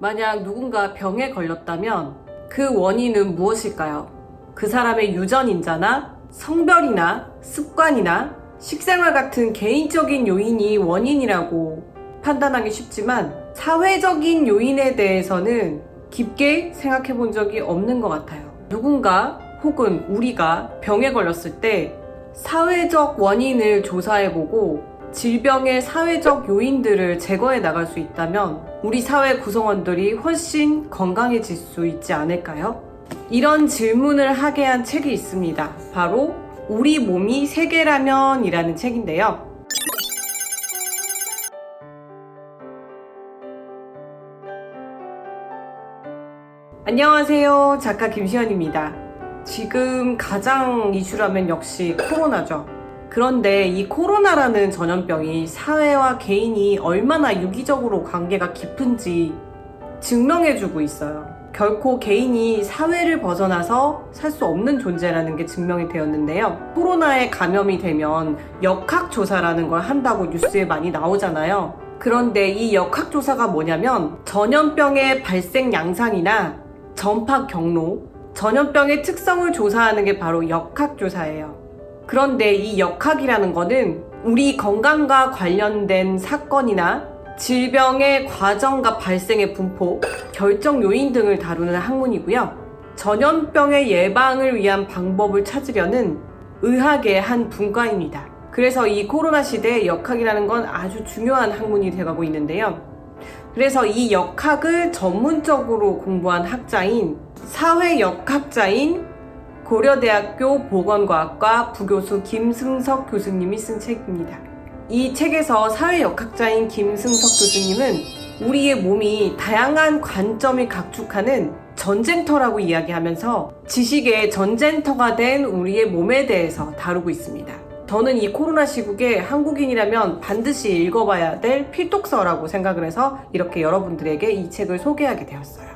만약 누군가 병에 걸렸다면 그 원인은 무엇일까요? 그 사람의 유전인자나 성별이나 습관이나 식생활 같은 개인적인 요인이 원인이라고 판단하기 쉽지만 사회적인 요인에 대해서는 깊게 생각해 본 적이 없는 것 같아요. 누군가 혹은 우리가 병에 걸렸을 때 사회적 원인을 조사해보고 질병의 사회적 요인들을 제거해 나갈 수 있다면 우리 사회 구성원들이 훨씬 건강해질 수 있지 않을까요? 이런 질문을 하게 한 책이 있습니다. 바로 우리 몸이 세계라면 이라는 책인데요. 안녕하세요. 작가 김시연입니다. 지금 가장 이슈라면 역시 코로나죠. 그런데 이 코로나라는 전염병이 사회와 개인이 얼마나 유기적으로 관계가 깊은지 증명해주고 있어요. 결코 개인이 사회를 벗어나서 살 수 없는 존재라는 게 증명이 되었는데요. 코로나에 감염이 되면 역학조사라는 걸 한다고 뉴스에 많이 나오잖아요. 그런데 이 역학조사가 뭐냐면 전염병의 발생 양상이나 전파 경로, 전염병의 특성을 조사하는 게 바로 역학조사예요. 그런데 이 역학이라는 거는 우리 건강과 관련된 사건이나 질병의 과정과 발생의 분포, 결정 요인 등을 다루는 학문이고요. 전염병의 예방을 위한 방법을 찾으려는 의학의 한 분과입니다. 그래서 이 코로나 시대에 역학이라는 건 아주 중요한 학문이 되어가고 있는데요. 그래서 이 역학을 전문적으로 공부한 학자인 사회역학자인 고려대학교 보건과학과 부교수 김승석 교수님이 쓴 책입니다. 이 책에서 사회역학자인 김승석 교수님은 우리의 몸이 다양한 관점이 각축하는 전쟁터라고 이야기하면서 지식의 전쟁터가 된 우리의 몸에 대해서 다루고 있습니다. 저는 이 코로나 시국에 한국인이라면 반드시 읽어봐야 될 필독서라고 생각을 해서 이렇게 여러분들에게 이 책을 소개하게 되었어요.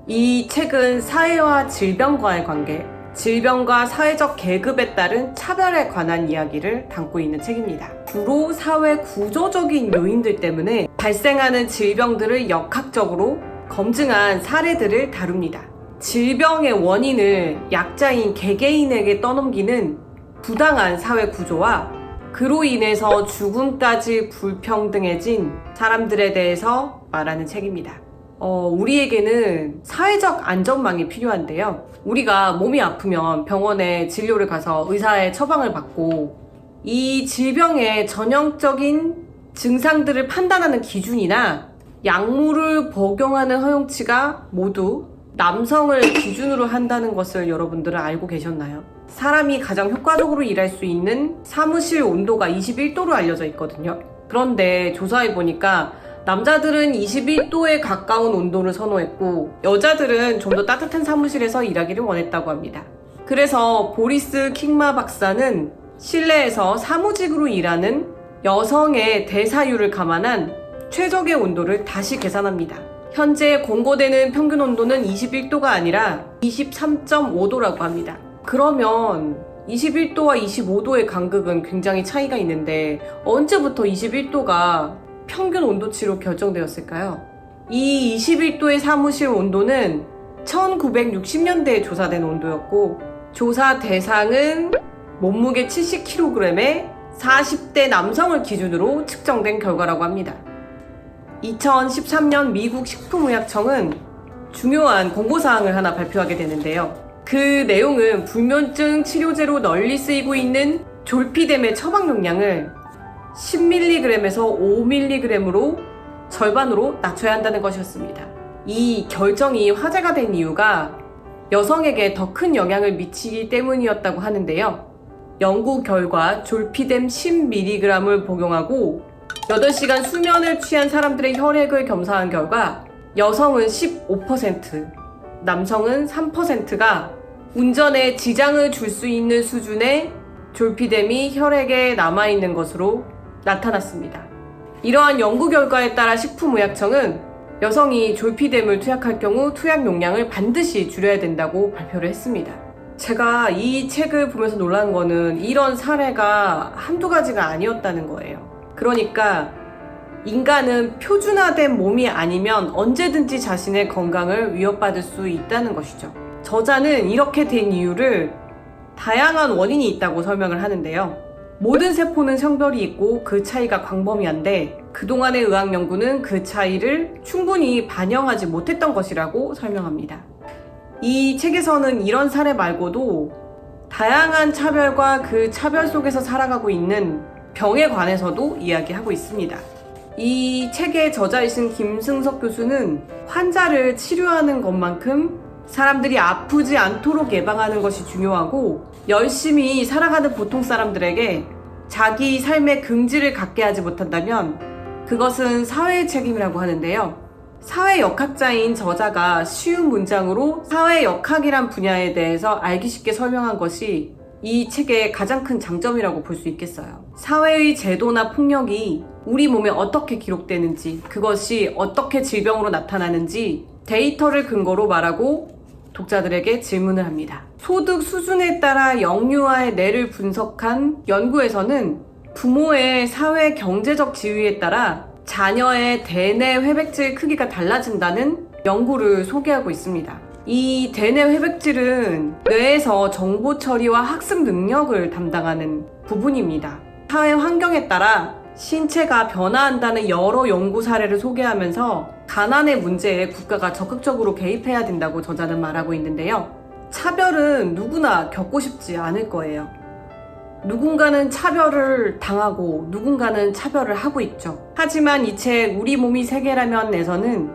이 책은 사회와 질병과의 관계, 질병과 사회적 계급에 따른 차별에 관한 이야기를 담고 있는 책입니다. 주로 사회 구조적인 요인들 때문에 발생하는 질병들을 역학적으로 검증한 사례들을 다룹니다. 질병의 원인을 약자인 개개인에게 떠넘기는 부당한 사회 구조와 그로 인해서 죽음까지 불평등해진 사람들에 대해서 말하는 책입니다. 우리에게는 사회적 안전망이 필요한데요. 우리가 몸이 아프면 병원에 진료를 가서 의사의 처방을 받고 이 질병의 전형적인 증상들을 판단하는 기준이나 약물을 복용하는 허용치가 모두 남성을 기준으로 한다는 것을 여러분들은 알고 계셨나요? 사람이 가장 효과적으로 일할 수 있는 사무실 온도가 21도로 알려져 있거든요. 그런데 조사해보니까 남자들은 21도에 가까운 온도를 선호했고 여자들은 좀 더 따뜻한 사무실에서 일하기를 원했다고 합니다. 그래서 보리스 킹마 박사는 실내에서 사무직으로 일하는 여성의 대사율을 감안한 최적의 온도를 다시 계산합니다. 현재 공고되는 평균 온도는 21도가 아니라 23.5도라고 합니다. 그러면 21도와 25도의 간극은 굉장히 차이가 있는데 언제부터 21도가 평균 온도치로 결정되었을까요? 이 21도의 사무실 온도는 1960년대에 조사된 온도였고 조사 대상은 몸무게 70kg의 40대 남성을 기준으로 측정된 결과라고 합니다. 2013년 미국 식품의약청은 중요한 공고사항을 하나 발표하게 되는데요. 그 내용은 불면증 치료제로 널리 쓰이고 있는 졸피뎀의 처방용량을 10mg에서 5mg으로 절반으로 낮춰야 한다는 것이었습니다. 이 결정이 화제가 된 이유가 여성에게 더 큰 영향을 미치기 때문이었다고 하는데요. 연구 결과 졸피뎀 10mg을 복용하고 8시간 수면을 취한 사람들의 혈액을 검사한 결과 여성은 15%, 남성은 3%가 운전에 지장을 줄 수 있는 수준의 졸피뎀이 혈액에 남아있는 것으로 나타났습니다. 이러한 연구 결과에 따라 식품의약청은 여성이 졸피뎀을 투약할 경우 투약 용량을 반드시 줄여야 된다고 발표를 했습니다. 제가 이 책을 보면서 놀란 거는 이런 사례가 한두 가지가 아니었다는 거예요. 그러니까 인간은 표준화된 몸이 아니면 언제든지 자신의 건강을 위협받을 수 있다는 것이죠. 저자는 이렇게 된 이유를 다양한 원인이 있다고 설명을 하는데요. 모든 세포는 성별이 있고 그 차이가 광범위한데 그동안의 의학 연구는 그 차이를 충분히 반영하지 못했던 것이라고 설명합니다. 이 책에서는 이런 사례 말고도 다양한 차별과 그 차별 속에서 살아가고 있는 병에 관해서도 이야기하고 있습니다. 이 책의 저자이신 김승석 교수는 환자를 치료하는 것만큼 사람들이 아프지 않도록 예방하는 것이 중요하고 열심히 살아가는 보통 사람들에게 자기 삶의 긍지를 갖게 하지 못한다면 그것은 사회의 책임이라고 하는데요. 사회역학자인 저자가 쉬운 문장으로 사회역학이란 분야에 대해서 알기 쉽게 설명한 것이 이 책의 가장 큰 장점이라고 볼 수 있겠어요. 사회의 제도나 폭력이 우리 몸에 어떻게 기록되는지, 그것이 어떻게 질병으로 나타나는지 데이터를 근거로 말하고 독자들에게 질문을 합니다. 소득 수준에 따라 영유아의 뇌를 분석한 연구에서는 부모의 사회 경제적 지위에 따라 자녀의 대뇌 회백질 크기가 달라진다는 연구를 소개하고 있습니다. 이 대뇌 회백질은 뇌에서 정보 처리와 학습 능력을 담당하는 부분입니다. 사회 환경에 따라 신체가 변화한다는 여러 연구 사례를 소개하면서 가난의 문제에 국가가 적극적으로 개입해야 된다고 저자는 말하고 있는데요. 차별은 누구나 겪고 싶지 않을 거예요. 누군가는 차별을 당하고 누군가는 차별을 하고 있죠. 하지만 이 책 우리 몸이 세계라면에서는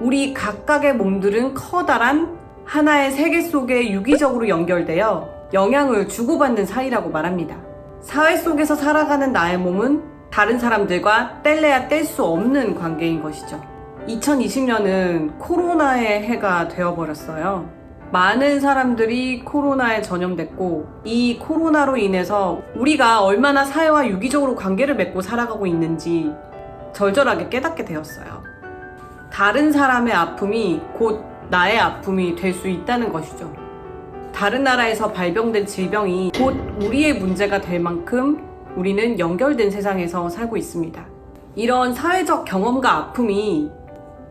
우리 각각의 몸들은 커다란 하나의 세계 속에 유기적으로 연결되어 영향을 주고받는 사이라고 말합니다. 사회 속에서 살아가는 나의 몸은 다른 사람들과 뗄래야 뗄 수 없는 관계인 것이죠. 2020년은 코로나의 해가 되어버렸어요. 많은 사람들이 코로나에 전염됐고 이 코로나로 인해서 우리가 얼마나 사회와 유기적으로 관계를 맺고 살아가고 있는지 절절하게 깨닫게 되었어요. 다른 사람의 아픔이 곧 나의 아픔이 될 수 있다는 것이죠. 다른 나라에서 발병된 질병이 곧 우리의 문제가 될 만큼 우리는 연결된 세상에서 살고 있습니다. 이런 사회적 경험과 아픔이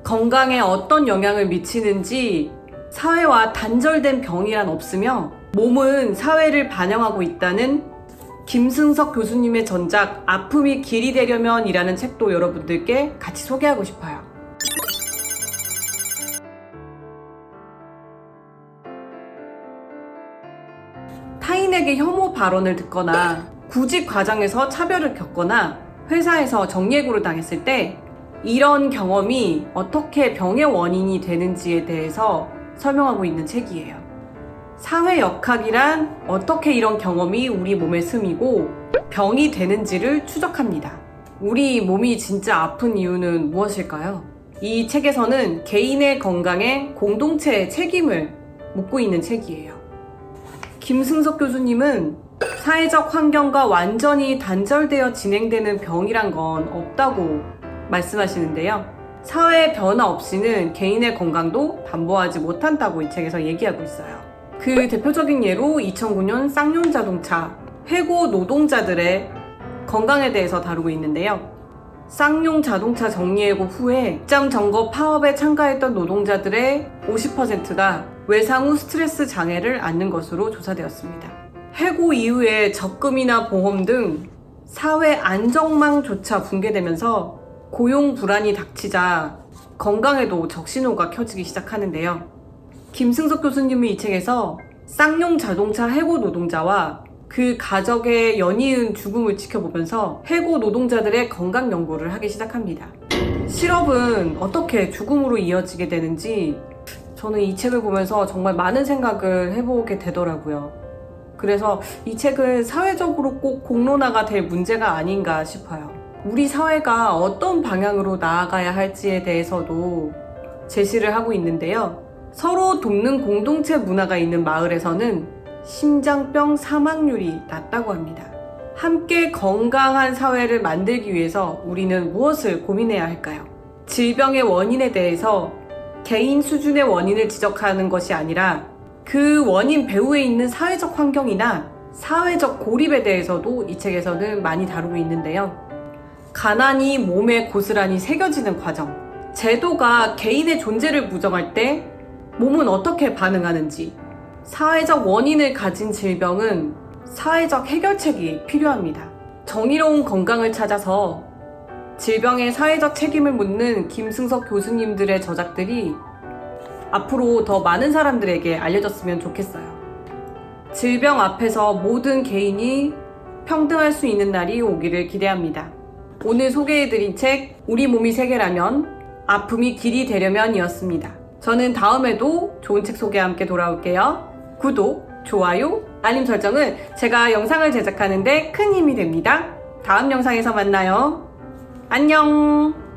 건강에 어떤 영향을 미치는지 사회와 단절된 병이란 없으며 몸은 사회를 반영하고 있다는 김승석 교수님의 전작 아픔이 길이 되려면 이라는 책도 여러분들께 같이 소개하고 싶어요. 타인에게 혐오 발언을 듣거나 구직 과정에서 차별을 겪거나 회사에서 정예고를 당했을 때 이런 경험이 어떻게 병의 원인이 되는지에 대해서 설명하고 있는 책이에요. 사회역학이란 어떻게 이런 경험이 우리 몸에 스미고 병이 되는지를 추적합니다. 우리 몸이 진짜 아픈 이유는 무엇일까요? 이 책에서는 개인의 건강에 공동체의 책임을 묻고 있는 책이에요. 김승석 교수님은 사회적 환경과 완전히 단절되어 진행되는 병이란 건 없다고 말씀하시는데요. 사회의 변화 없이는 개인의 건강도 담보하지 못한다고 이 책에서 얘기하고 있어요. 그 대표적인 예로 2009년 쌍용 자동차 해고 노동자들의 건강에 대해서 다루고 있는데요. 쌍용 자동차 정리해고 후에 직장 점거 파업에 참가했던 노동자들의 50%가 외상 후 스트레스 장애를 앓는 것으로 조사되었습니다. 해고 이후에 적금이나 보험 등 사회 안정망조차 붕괴되면서 고용 불안이 닥치자 건강에도 적신호가 켜지기 시작하는데요. 김승석 교수님은 이 책에서 쌍용 자동차 해고 노동자와 그 가족의 연이은 죽음을 지켜보면서 해고 노동자들의 건강 연구를 하기 시작합니다. 실업은 어떻게 죽음으로 이어지게 되는지 저는 이 책을 보면서 정말 많은 생각을 해보게 되더라고요. 그래서 이 책은 사회적으로 꼭 공론화가 될 문제가 아닌가 싶어요. 우리 사회가 어떤 방향으로 나아가야 할지에 대해서도 제시를 하고 있는데요. 서로 돕는 공동체 문화가 있는 마을에서는 심장병 사망률이 낮다고 합니다. 함께 건강한 사회를 만들기 위해서 우리는 무엇을 고민해야 할까요? 질병의 원인에 대해서 개인 수준의 원인을 지적하는 것이 아니라 그 원인 배후에 있는 사회적 환경이나 사회적 고립에 대해서도 이 책에서는 많이 다루고 있는데요. 가난이 몸에 고스란히 새겨지는 과정. 제도가 개인의 존재를 부정할 때 몸은 어떻게 반응하는지. 사회적 원인을 가진 질병은 사회적 해결책이 필요합니다. 정의로운 건강을 찾아서 질병의 사회적 책임을 묻는 김승석 교수님들의 저작들이 앞으로 더 많은 사람들에게 알려졌으면 좋겠어요. 질병 앞에서 모든 개인이 평등할 수 있는 날이 오기를 기대합니다. 오늘 소개해드린 책 우리 몸이 세계라면 아픔이 길이 되려면 이었습니다. 저는 다음에도 좋은 책 소개와 함께 돌아올게요. 구독, 좋아요, 알림 설정은 제가 영상을 제작하는데 큰 힘이 됩니다. 다음 영상에서 만나요. 안녕!